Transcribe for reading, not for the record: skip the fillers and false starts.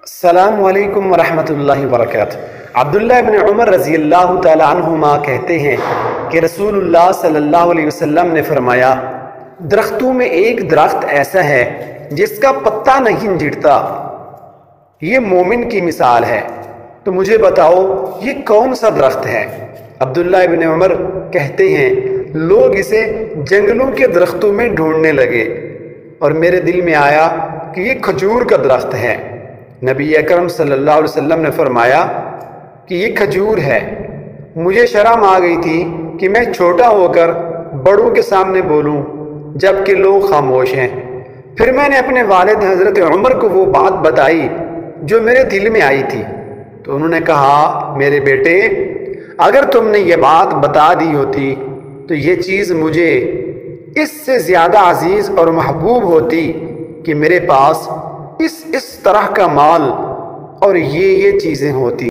السلام علیکم ورحمۃ اللہ وبرکاتہ۔ عبداللہ ابن عمر رضی اللہ تعالیٰ عنہما کہتے ہیں کہ رسول اللہ صلی اللہ علیہ وسلم نے فرمایا، درختوں میں ایک درخت ایسا ہے جس کا پتا نہیں جھڑتا، یہ مومن کی مثال ہے، تو مجھے بتاؤ یہ کون سا درخت ہے؟ عبداللہ ابن عمر کہتے ہیں، لوگ اسے جنگلوں کے درختوں میں ڈھونڈنے لگے اور میرے دل میں آیا کہ یہ کھجور کا درخت ہے۔ نبی اکرم صلی اللہ علیہ وسلم نے فرمایا کہ یہ کھجور ہے۔ مجھے شرم آ گئی تھی کہ میں چھوٹا ہو کر بڑوں کے سامنے بولوں جبکہ لوگ خاموش ہیں۔ پھر میں نے اپنے والد حضرت عمر کو وہ بات بتائی جو میرے دل میں آئی تھی، تو انہوں نے کہا، میرے بیٹے، اگر تم نے یہ بات بتا دی ہوتی تو یہ چیز مجھے اس سے زیادہ عزیز اور محبوب ہوتی کہ میرے پاس اس طرح کا مال اور یہ چیزیں ہوتی۔